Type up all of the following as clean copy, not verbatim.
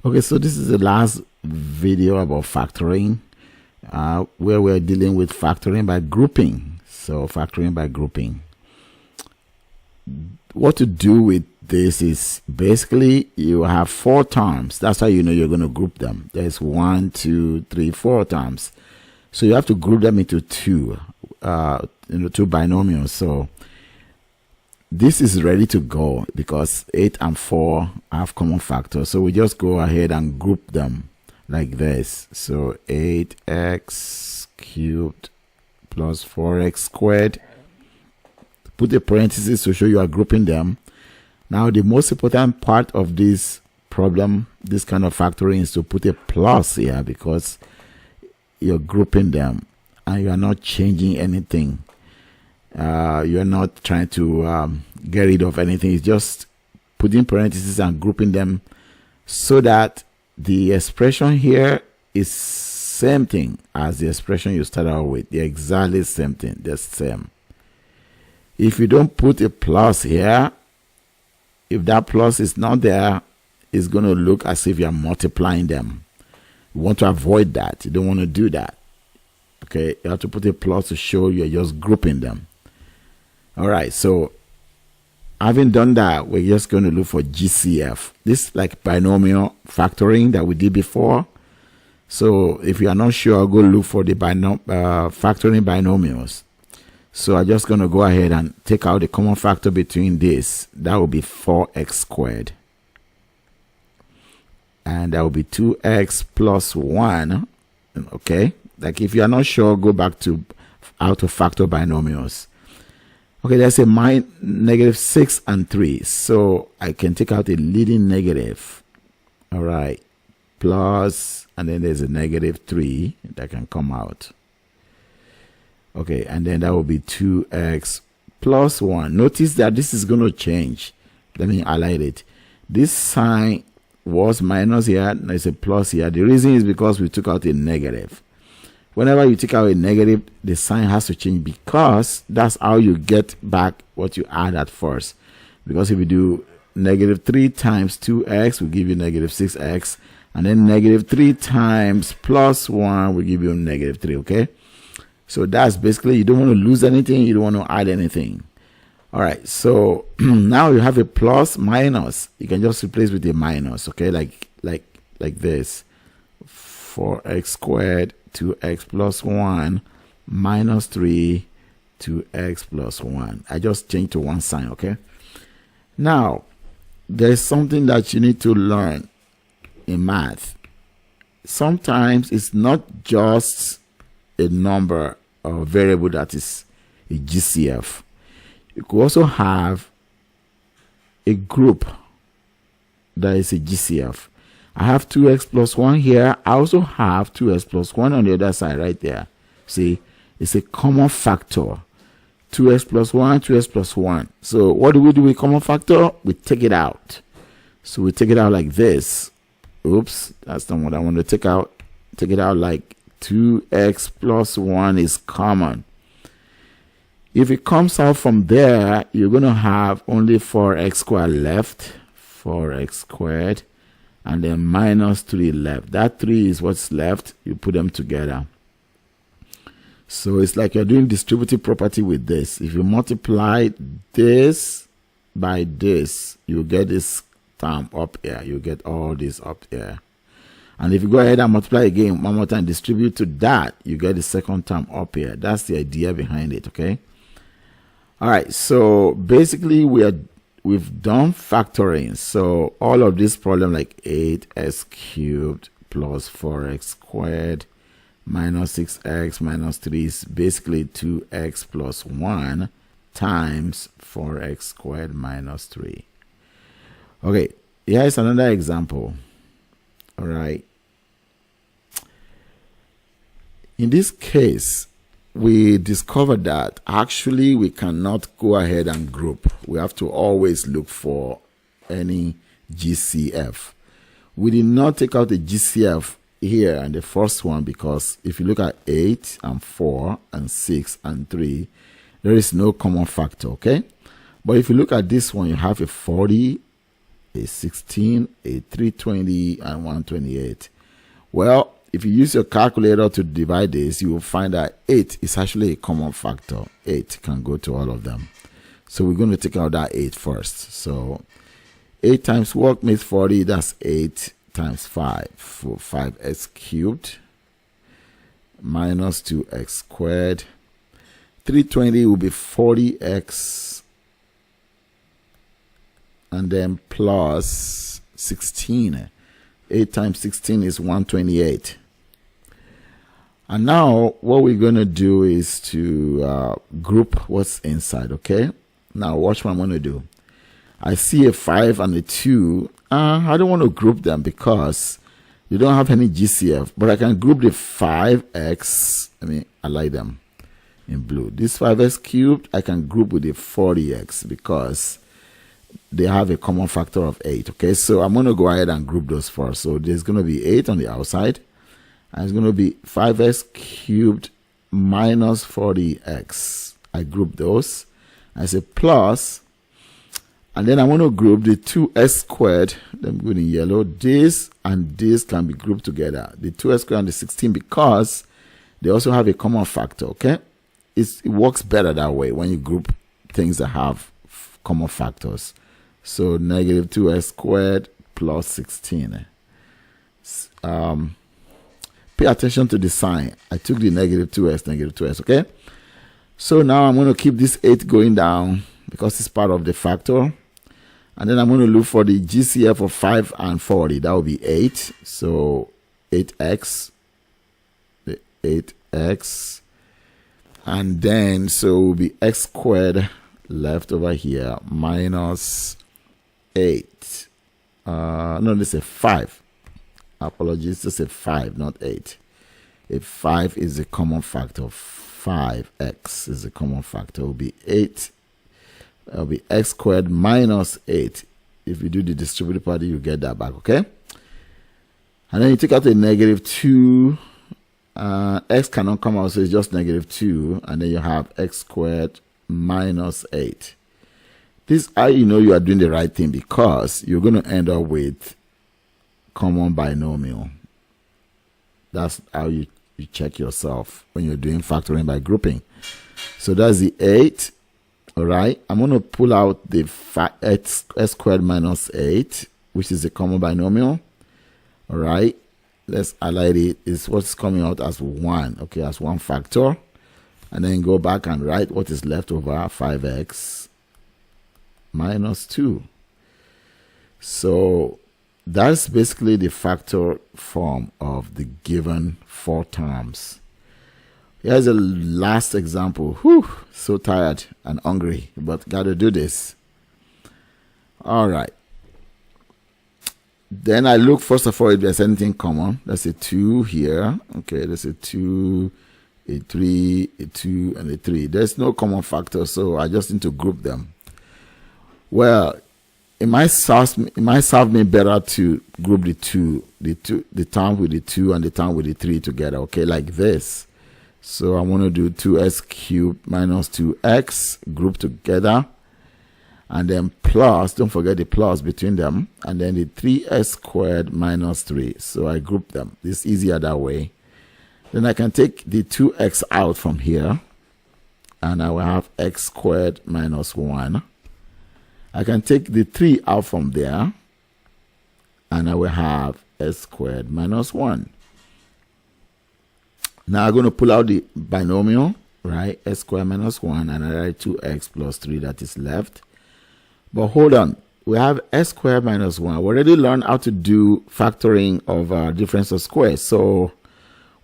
Okay, so this is the last video about factoring, where we're dealing with factoring by grouping. So factoring by grouping. What to do with this is basically you have 4 terms. That's how you know you're going to group them. There's 1, 2, 3, 4 terms. So you have to group them into 2 binomials. So this is ready to go because 8 and 4 have common factors. So we just go ahead and group them like this. So 8x cubed plus 4x squared. Put a parenthesis to show you are grouping them. Now the most important part of this problem, this kind of factoring, is to put a plus here because you're grouping them and you are not changing anything. You're not trying to get rid of anything. It's just putting parentheses and grouping them so that the expression here is same thing as the expression you started out with. The exactly same thing. The same. If you don't put a plus here, if that plus is not there, it's going to look as if you're multiplying them. You want to avoid that. You don't want to do that. Okay, you have to put a plus to show you're just grouping them. All right, so having done that, we're just going to look for GCF. This is like binomial factoring that we did before. So if you are not sure, I'll go look for the factoring binomials. So I'm just going to go ahead and take out the common factor between this. That will be 4x squared. And that will be 2x plus 1. Okay, like if you are not sure, go back to how to factor binomials. Okay, there's a negative 6 and 3. So I can take out a leading negative. All right. Plus, and then there's a negative 3 that can come out. Okay, and then that will be 2x plus 1. Notice that this is going to change. Let me highlight it. This sign was minus here. There's a plus here. The reason is because we took out a negative. Whenever you take out a negative, the sign has to change because that's how you get back what you add at first. Because if you do negative 3 times 2x will give you negative 6x. And then negative 3 times plus 1 will give you negative 3, okay? So that's basically, you don't want to lose anything, you don't want to add anything. All right, so now you have a plus minus. You can just replace with a minus, okay? Like this. 4x squared, 2x plus 1, minus 3, 2x plus 1. I just changed to one sign, okay? Now, there's something that you need to learn in math. Sometimes it's not just a number or variable that is a GCF. You could also have a group that is a GCF. I have 2x plus 1 here. I also have 2x plus 1 on the other side right there. See, it's a common factor. 2x plus 1, 2x plus 1. So what do we do with common factor? We take it out. So we take it out like this. Oops, that's not what I want to take out. Take it out like 2x plus 1 is common. If it comes out from there, you're going to have only 4x squared left. 4x squared. And then minus 3 left. That 3 is what's left. You put them together. So it's like you're doing distributive property with this. If you multiply this by this, you get this term up here. You get all this up here. And if you go ahead and multiply again, one more time, distribute to that, you get the second term up here. That's the idea behind it, okay? All right, so basically we've done factoring. So all of this problem, like 8x cubed plus 4x squared minus 6x minus 3 is basically 2x plus 1 times 4x squared minus 3. Okay, here's another example. All right. In this case, we discovered that actually we cannot go ahead and group. We have to always look for any GCF. We did not take out the GCF here and the first one because if you look at 8 and 4 and 6 and 3, there is no common factor, okay? But if you look at this one, you have a 40 a 16, a 320, and 128. Well, if you use your calculator to divide this, you will find that 8 is actually a common factor. 8 can go to all of them. So we're going to take out that 8 first. So 8 times what makes 40? That's 8 times 5 for 5x cubed minus 2x squared. 320 will be 40x and then plus 16. 8 times 16 is 128. And now what we're going to do is to group what's inside, okay? Now watch what I'm going to do. I see a 5 and a 2. I don't want to group them because you don't have any GCF, but I can group the 5x. I like them in blue. This 5x cubed, I can group with the 40x because they have a common factor of 8. Okay, so I'm going to go ahead and group those first. So there's going to be 8 on the outside, and it's going to be 5x cubed minus 40x. I group those. I say plus, and then I want to group the 2x squared. Them good in yellow. This and this can be grouped together. The 2x squared and the 16 because they also have a common factor. Okay, it works better that way when you group things that have common factors. So negative 2x squared plus 16. Pay attention to the sign. I took the negative 2x, okay? So now I'm going to keep this 8 going down because it's part of the factor. And then I'm going to look for the GCF of 5 and 40. That will be 8. So 8x. 8x. And then, so it will be x squared left over here minus 8. No, this is 5. Apologies, this is 5, not 8. If 5 is a common factor, 5x is a common factor, it will be 8. It will be x squared minus 8. If you do the distributive part, you get that back, okay? And then you take out a negative 2. X cannot come out, so it's just negative 2. And then you have x squared minus 8. This how you know you are doing the right thing, because you're going to end up with common binomial. That's how you check yourself when you're doing factoring by grouping. So that's the 8. All right, I'm going to pull out the x squared minus 8, which is a common binomial. All right, let's highlight it. It's what's coming out as 1, okay, as one factor. And then go back and write what is left over, 5x minus 2. So that's basically the factor form of the given 4 terms. Here's a last example. Whew, so tired and hungry, but gotta do this. All right. Then I look first of all if there's anything common. That's a 2 here. Okay, there's a 2, a 3, a 2, and a 3. There's no common factor, so I just need to group them. Well, it might serve me better to group the term with the 2 and the term with the 3 together, okay, like this. So I want to do 2x cubed minus 2x, group together, and then plus, don't forget the plus between them, and then the 3x squared minus 3. So I group them. It's easier that way. Then I can take the 2x out from here, and I will have x squared minus 1. I can take the 3 out from there, and I will have s squared minus 1. Now I'm going to pull out the binomial, right? S squared minus 1, and I write 2x plus 3 that is left. But hold on. We have s squared minus 1. We already learned how to do factoring of difference of squares. So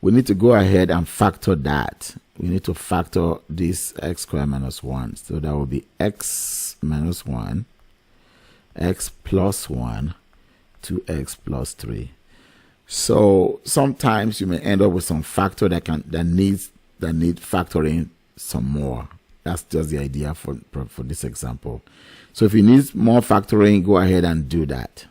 we need to go ahead and factor that. We need to factor this x squared minus 1. So that will be x minus 1, x plus 1, 2x plus 3. So sometimes you may end up with some factor that need factoring some more. That's just the idea for this example. So if you need more factoring, go ahead and do that.